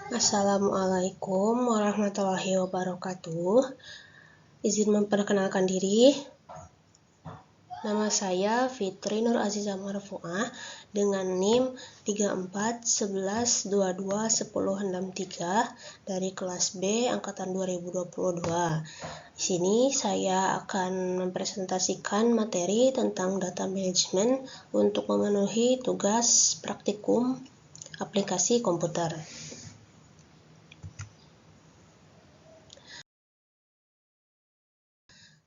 Assalamualaikum warahmatullahi wabarakatuh. Izin memperkenalkan diri. Nama saya Fitri Nur Azizah Marfuah dengan NIM 3411221063 dari kelas B angkatan 2022. Di sini saya akan mempresentasikan materi tentang data management untuk memenuhi tugas praktikum aplikasi komputer.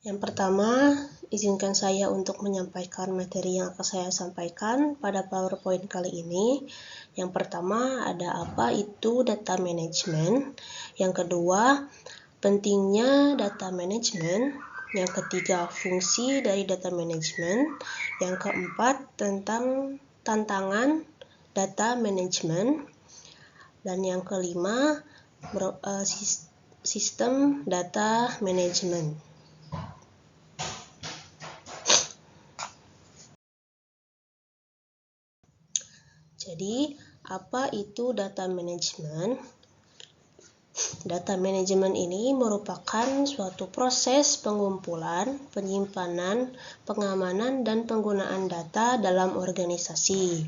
Yang pertama, izinkan saya untuk menyampaikan materi yang akan saya sampaikan pada PowerPoint kali ini. Yang pertama, ada apa itu data management. Yang kedua, pentingnya data management. Yang ketiga, fungsi dari data management. Yang keempat, tentang tantangan data management. Dan yang kelima, sistem data management. Jadi, apa itu data management? Data management ini merupakan suatu proses pengumpulan, penyimpanan, pengamanan, dan penggunaan data dalam organisasi.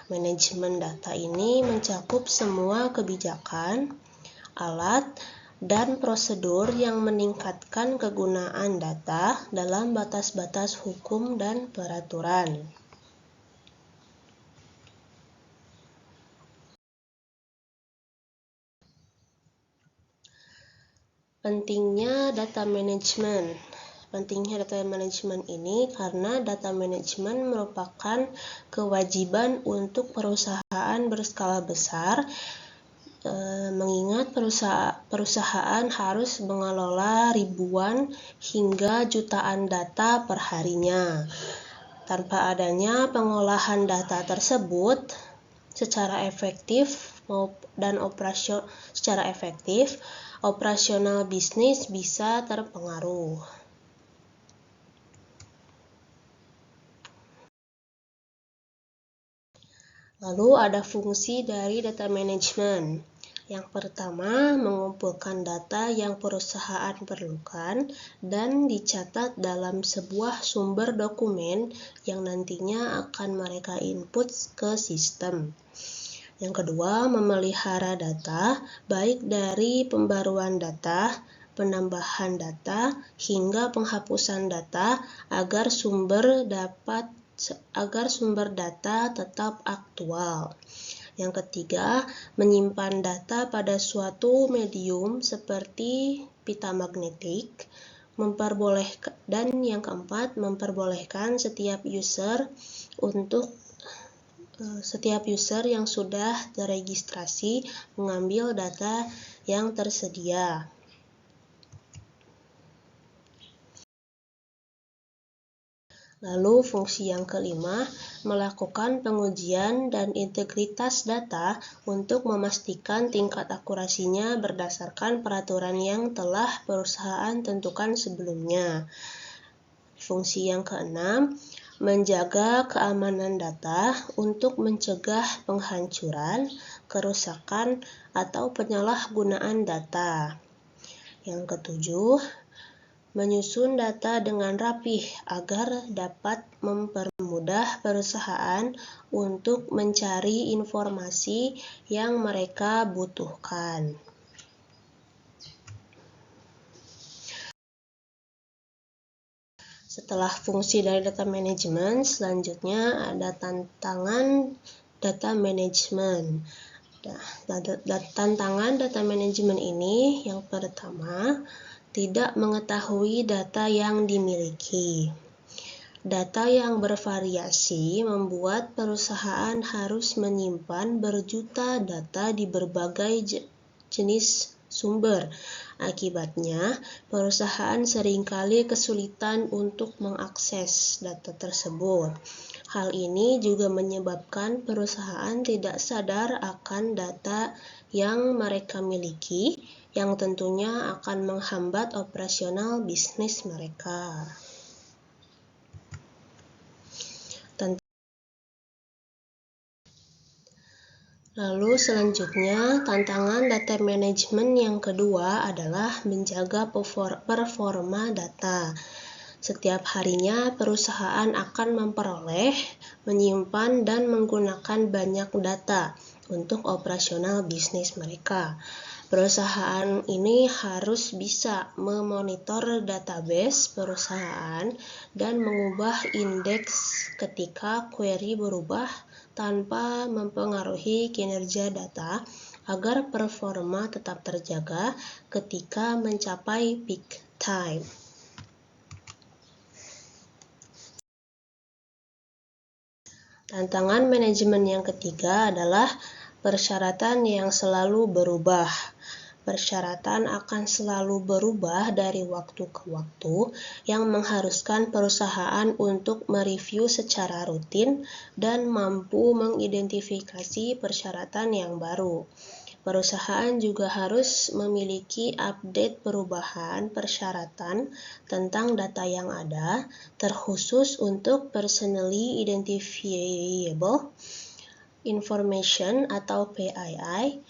Manajemen data ini mencakup semua kebijakan, alat, dan prosedur yang meningkatkan kegunaan data dalam batas-batas hukum dan peraturan. Pentingnya data management. Pentingnya data management ini karena data management merupakan kewajiban untuk perusahaan berskala besar, mengingat perusahaan harus mengelola ribuan hingga jutaan data per harinya. Tanpa adanya pengolahan data tersebut secara efektif, operasional bisnis bisa terpengaruh. Lalu ada fungsi dari data management. Yang pertama, mengumpulkan data yang perusahaan perlukan dan dicatat dalam sebuah sumber dokumen yang nantinya akan mereka input ke sistem. Yang kedua, memelihara data, baik dari pembaruan data, penambahan data, hingga penghapusan data agar sumber data tetap aktual. Yang ketiga, menyimpan data pada suatu medium seperti pita magnetik, dan yang keempat, memperbolehkan setiap user yang sudah teregistrasi mengambil data yang tersedia. Lalu fungsi yang kelima, melakukan pengujian dan integritas data untuk memastikan tingkat akurasinya berdasarkan peraturan yang telah perusahaan tentukan sebelumnya. Fungsi yang keenam, menjaga keamanan data untuk mencegah penghancuran, kerusakan, atau penyalahgunaan data. Yang ketujuh, menyusun data dengan rapih agar dapat mempermudah perusahaan untuk mencari informasi yang mereka butuhkan. Setelah fungsi dari data management, selanjutnya ada tantangan data management. Tantangan data management ini yang pertama, tidak mengetahui data yang dimiliki. Data yang bervariasi membuat perusahaan harus menyimpan berjuta data di berbagai jenis sumber. Akibatnya, perusahaan seringkali kesulitan untuk mengakses data tersebut. Hal ini juga menyebabkan perusahaan tidak sadar akan data yang mereka miliki, yang tentunya akan menghambat operasional bisnis mereka. Lalu selanjutnya, tantangan data management yang kedua adalah menjaga performa data. Setiap harinya perusahaan akan memperoleh, menyimpan, dan menggunakan banyak data untuk operasional bisnis mereka. Perusahaan ini harus bisa memonitor database perusahaan dan mengubah indeks ketika query berubah tanpa mempengaruhi kinerja data agar performa tetap terjaga ketika mencapai peak time. Tantangan manajemen yang ketiga adalah persyaratan yang selalu berubah. Persyaratan akan selalu berubah dari waktu ke waktu yang mengharuskan perusahaan untuk mereview secara rutin dan mampu mengidentifikasi persyaratan yang baru. Perusahaan juga harus memiliki update perubahan persyaratan tentang data yang ada, terkhusus untuk personally identifiable information atau PII,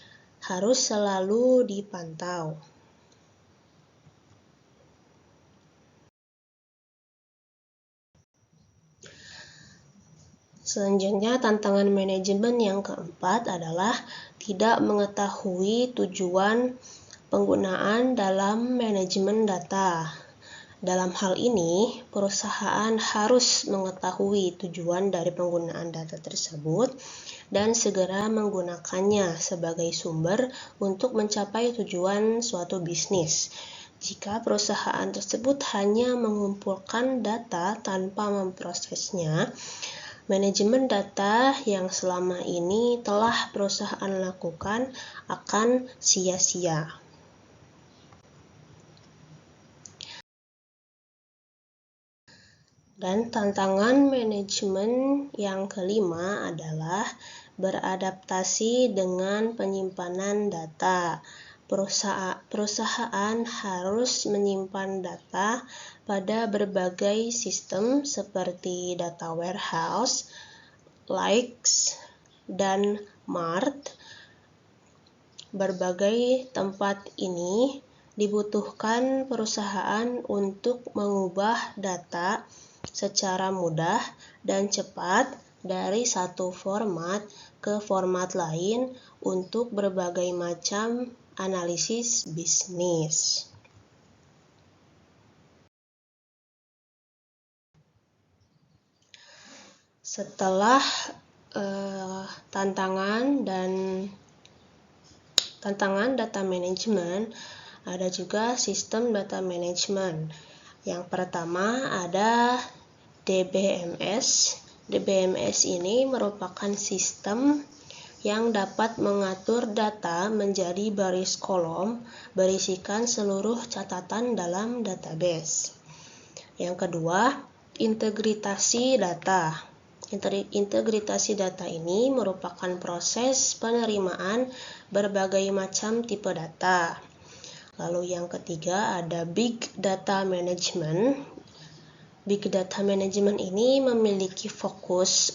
harus selalu dipantau. Selanjutnya, tantangan manajemen yang keempat adalah tidak mengetahui tujuan penggunaan dalam manajemen data. Dalam hal ini, perusahaan harus mengetahui tujuan dari penggunaan data tersebut dan segera menggunakannya sebagai sumber untuk mencapai tujuan suatu bisnis. Jika perusahaan tersebut hanya mengumpulkan data tanpa memprosesnya, manajemen data yang selama ini telah perusahaan lakukan akan sia-sia. Dan tantangan manajemen yang kelima adalah beradaptasi dengan penyimpanan data. Perusahaan harus menyimpan data pada berbagai sistem seperti data warehouse, Lakes, dan Mart. Berbagai tempat ini dibutuhkan perusahaan untuk mengubah data secara mudah dan cepat dari satu format ke format lain untuk berbagai macam analisis bisnis. Setelah tantangan data management, ada juga sistem data management. Yang pertama ada DBMS. DBMS ini merupakan sistem yang dapat mengatur data menjadi baris kolom berisikan seluruh catatan dalam database. Yang kedua, integritasi data. Integritasi data ini merupakan proses penerimaan berbagai macam tipe data. Lalu yang ketiga ada Big Data Management. Big Data Management ini memiliki fokus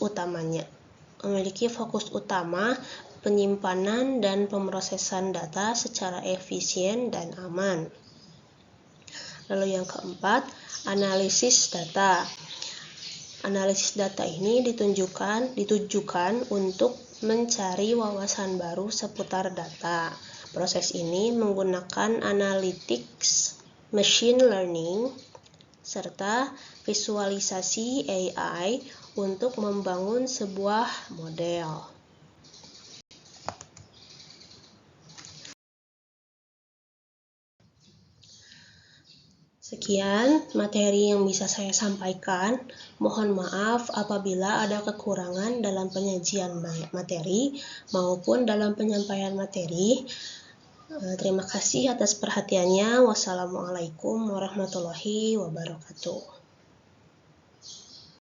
utama penyimpanan dan pemrosesan data secara efisien dan aman. Lalu yang keempat, analisis data. Analisis data ini ditujukan untuk mencari wawasan baru seputar data. Proses ini menggunakan analytics, machine learning, serta visualisasi AI untuk membangun sebuah model. Sekian materi yang bisa saya sampaikan. Mohon maaf apabila ada kekurangan dalam penyajian materi maupun dalam penyampaian materi. Terima kasih atas perhatiannya. Wassalamualaikum warahmatullahi wabarakatuh.